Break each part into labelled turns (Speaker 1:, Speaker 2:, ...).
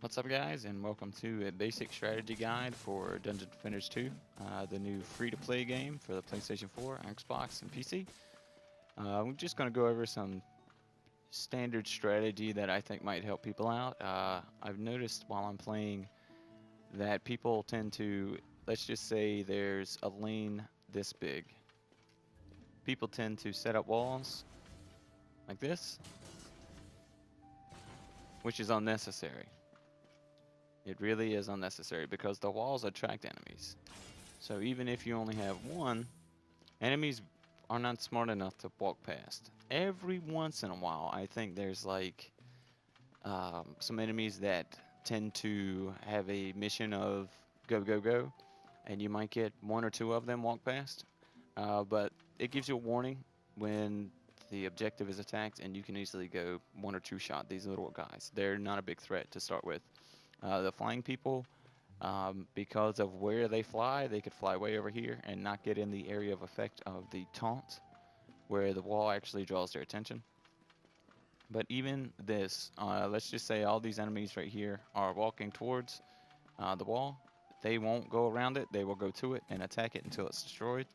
Speaker 1: What's up, guys, and welcome to a basic strategy guide for Dungeon Defenders 2, the new free-to-play game for the PlayStation 4, Xbox, and PC. We're just going to go over some standard strategy that I think might help people out. I've noticed while I'm playing that people tend to, let's just say there's a lane this big. People tend to set up walls like this, which is unnecessary. It really is unnecessary because the walls attract enemies. So even if you only have one, enemies are not smart enough to walk past. Every once in a while, I think there's like some enemies that tend to have a mission of go, go, go, and you might get one or two of them walk past. But it gives you a warning when the objective is attacked, and you can easily go one or two shot these little guys. They're not a big threat to start with. The flying people, because of where they fly, they could fly way over here and not get in the area of effect of the taunt, where the wall actually draws their attention. But even this, let's just say all these enemies right here are walking towards the wall. They won't go around it, they will go to it and attack it until it's destroyed.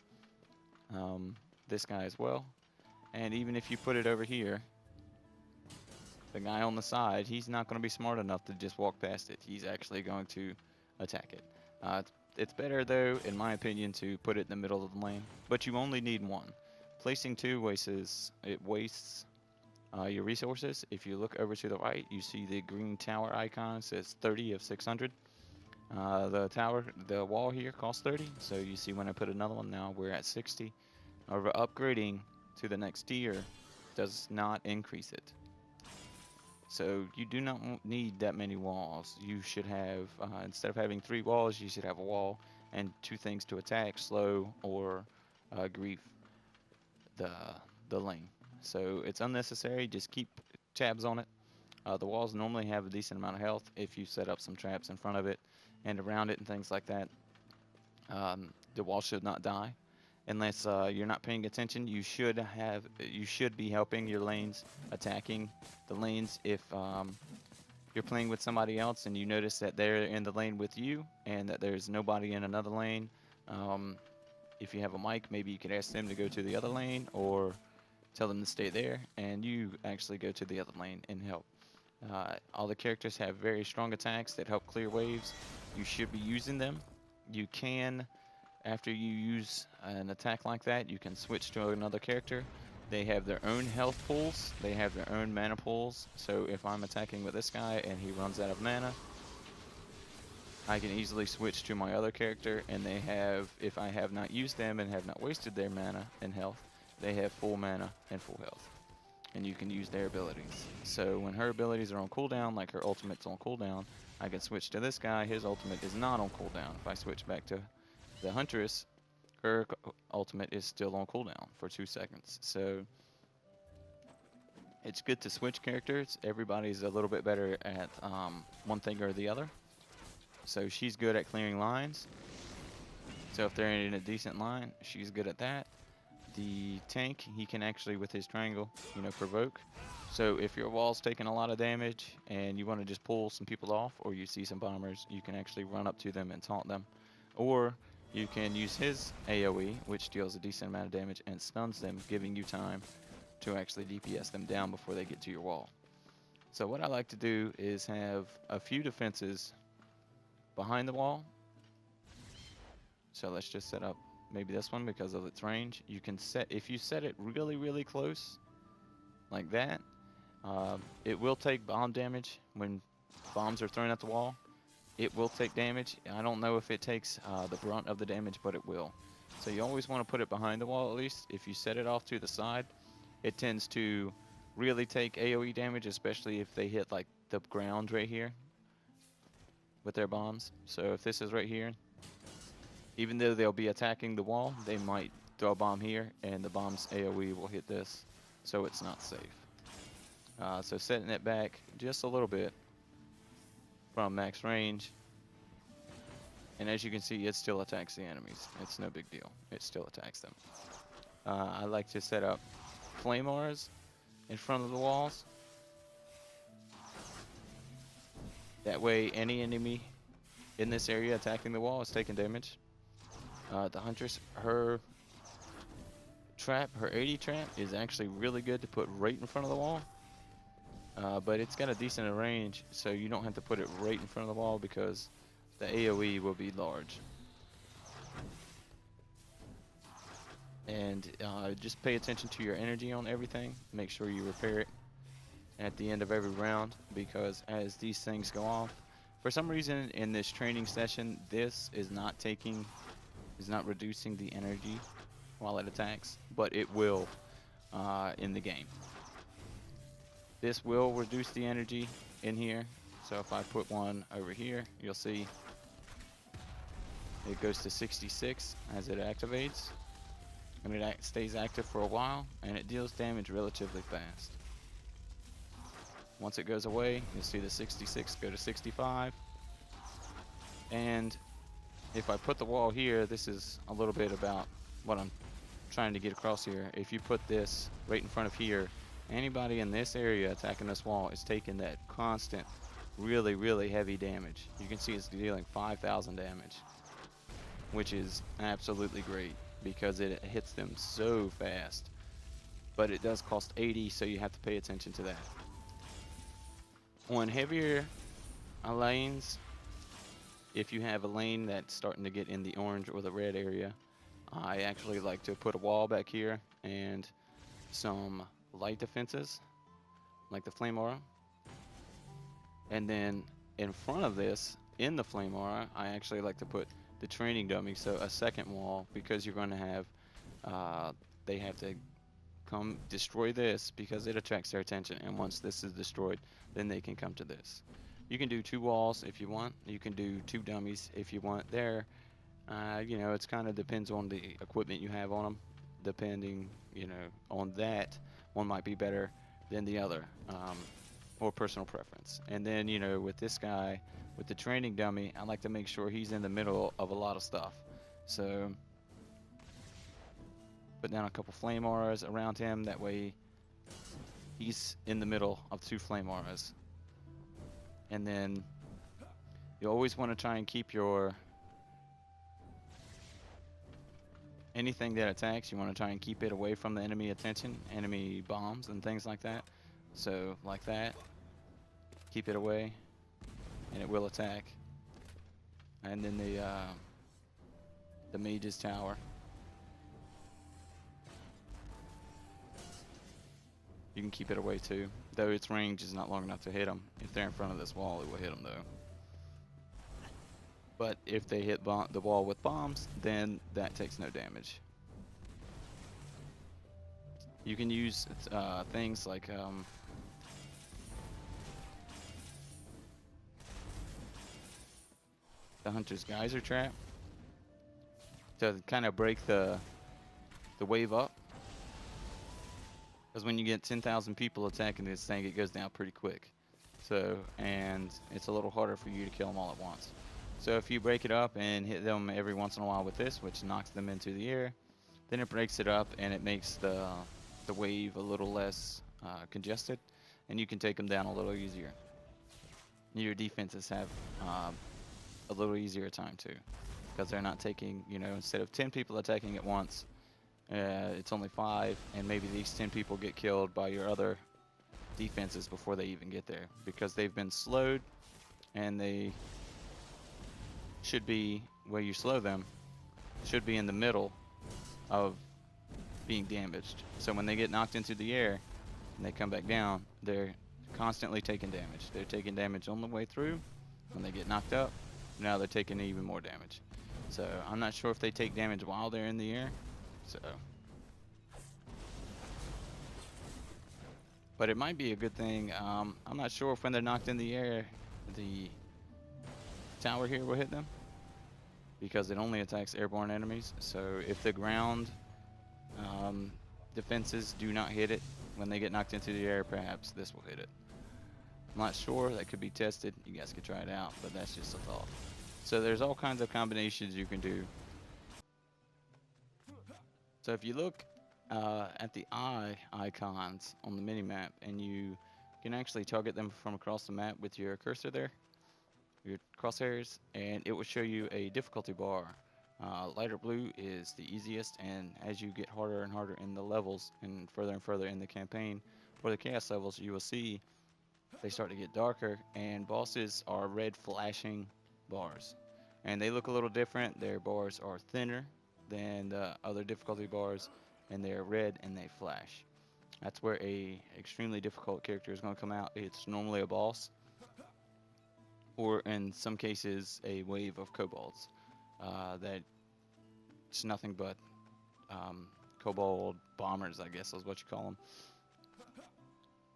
Speaker 1: This guy as well. And even if you put it over here, the guy on the side, he's not going to be smart enough to just walk past it. He's actually going to attack it. It's better, though, in my opinion, to put it in the middle of the lane, but you only need one. Placing two wastes your resources. If you look over to the right, you see the green tower icon. It says 30 of 600. The wall here costs 30, so you see when I put another one now, we're at 60. However, upgrading to the next tier does not increase it. So you do not need that many walls. You should have, instead of having 3 walls, you should have a wall and 2 things to attack, slow or grief the lane. So it's unnecessary. Just keep tabs on it. The walls normally have a decent amount of health if you set up some traps in front of it and around it and things like that. The wall should not die unless you're not paying attention. You should be helping your lanes, attacking the lanes if you're playing with somebody else and you notice that they're in the lane with you and that there's nobody in another lane. If you have a mic, maybe you could ask them to go to the other lane or tell them to stay there, and you actually go to the other lane and help. All the characters have very strong attacks that help clear waves. You should be using them. You can, after you use an attack like that, you can switch to another character. They have their own health pools. They have their own mana pools. So if I'm attacking with this guy and he runs out of mana, I can easily switch to my other character, and they have, if I have not used them and have not wasted their mana and health, they have full mana and full health. And you can use their abilities. So when her abilities are on cooldown, like her ultimate's on cooldown, I can switch to this guy. His ultimate is not on cooldown. If I switch back to the Huntress, her ultimate is still on cooldown for 2 seconds. So it's good to switch characters. Everybody's a little bit better at one thing or the other. So she's good at clearing lines. So if they're in a decent line, she's good at that. The tank, he can actually, with his triangle, provoke. So if your wall's taking a lot of damage and you want to just pull some people off, or you see some bombers, you can actually run up to them and taunt them. Or you can use his AoE, which deals a decent amount of damage and stuns them, giving you time to actually DPS them down before they get to your wall. So what I like to do is have a few defenses behind the wall. So let's just set up maybe this one because of its range. You can set, if you set it really, really close, like that, it will take bomb damage when bombs are thrown at the wall. It will take damage. I don't know if it takes the brunt of the damage, but it will. So you always want to put it behind the wall at least. If you set it off to the side, it tends to really take AoE damage, especially if they hit like the ground right here with their bombs. So if this is right here, even though they'll be attacking the wall, they might throw a bomb here, and the bomb's AoE will hit this, so it's not safe. So setting it back just a little bit from max range, and as you can see, it still attacks the enemies. It's no big deal. It still attacks them. I like to set up flammers in front of the walls. That way, any enemy in this area attacking the wall is taking damage. The Huntress, her trap, her 80 trap, is actually really good to put right in front of the wall. But it's got a decent range, so you don't have to put it right in front of the wall because the AoE will be large. And just pay attention to your energy on everything. Make sure you repair it at the end of every round, because as these things go off, for some reason in this training session, this is not reducing the energy while it attacks, but it will in the game. This will reduce the energy in here. So if I put one over here, you'll see it goes to 66 as it activates, and it stays active for a while, and it deals damage relatively fast. Once it goes away, you'll see the 66 go to 65. And if I put the wall here, this is a little bit about what I'm trying to get across here. If you put this right in front of here, anybody in this area attacking this wall is taking that constant, really, really heavy damage. You can see it's dealing 5,000 damage, which is absolutely great because it hits them so fast. But it does cost 80, so you have to pay attention to that. On heavier lanes, if you have a lane that's starting to get in the orange or the red area, I actually like to put a wall back here and some light defenses like the flame aura. And then in front of this, in the flame aura, I actually like to put the training dummy, so a second wall, because you're going to have, they have to come destroy this because it attracts their attention, and once this is destroyed, then they can come to this. You can do 2 walls if you want. You can do 2 dummies if you want. There, you know, it's kind of depends on the equipment you have on them. Depending, you know, on that, one might be better than the other, or personal preference. And then, you know, with this guy, with the training dummy, I like to make sure he's in the middle of a lot of stuff. So put down a couple flame auras around him. That way he's in the middle of 2 flame auras. And then you always want to try and keep your anything that attacks, you want to try and keep it away from the enemy attention, enemy bombs and things like that. So like that, keep it away and it will attack. And then the mage's tower, you can keep it away too, though its range is not long enough to hit them. If they're in front of this wall, it will hit them though. But if they hit the wall with bombs, then that takes no damage. You can use things like the Hunter's Geyser Trap to kind of break the wave up. Because when you get 10,000 people attacking this thing, it goes down pretty quick. So, and it's a little harder for you to kill them all at once. So if you break it up and hit them every once in a while with this, which knocks them into the air, then it breaks it up and it makes the wave a little less congested, and you can take them down a little easier. Your defenses have a little easier time too, because they're not taking, you know, instead of 10 people attacking at once, it's only 5, and maybe these 10 people get killed by your other defenses before they even get there, because they've been slowed, and they should be, where you slow them, should be in the middle of being damaged. So when they get knocked into the air and they come back down, they're constantly taking damage. They're taking damage on the way through. When they get knocked up, now they're taking even more damage. So I'm not sure if they take damage while they're in the air. So, but it might be a good thing. I'm not sure if when they're knocked in the air, the tower here will hit them, because it only attacks airborne enemies. So if the ground defenses do not hit it when they get knocked into the air, perhaps this will hit it. I'm not sure. That could be tested. You guys could try it out, but that's just a thought. So there's all kinds of combinations you can do. So if you look at the eye icons on the mini-map, and you can actually target them from across the map with your cursor there, your crosshairs, and it will show you a difficulty bar. Lighter blue is the easiest, and as you get harder and harder in the levels and further in the campaign or the chaos levels, you will see they start to get darker, and bosses are red flashing bars. And they look a little different. Their bars are thinner than the other difficulty bars, and they're red and they flash. That's where a extremely difficult character is going to come out. It's normally a boss, or in some cases, a wave of kobolds. That it's nothing but kobold bombers, I guess is what you call them.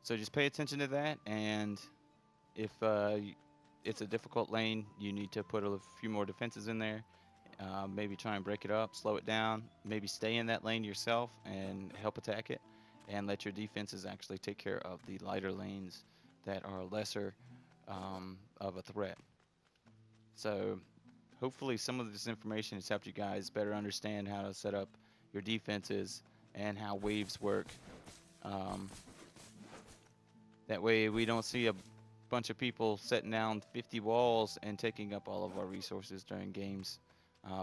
Speaker 1: So just pay attention to that, and if it's a difficult lane, you need to put a few more defenses in there. Maybe try and break it up, slow it down, maybe stay in that lane yourself and help attack it, and let your defenses actually take care of the lighter lanes that are lesser of a threat. So hopefully some of this information has helped you guys better understand how to set up your defenses and how waves work. Um, that way we don't see a bunch of people setting down 50 walls and taking up all of our resources during games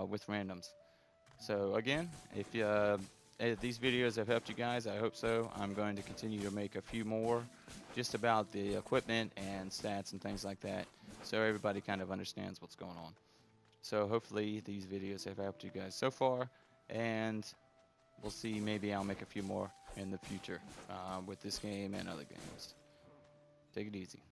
Speaker 1: with randoms. So again, if these videos have helped you guys, I hope so. I'm going to continue to make a few more just about the equipment and stats and things like that, so everybody kind of understands what's going on. So hopefully these videos have helped you guys so far, and we'll see, maybe I'll make a few more in the future with this game and other games. Take it easy.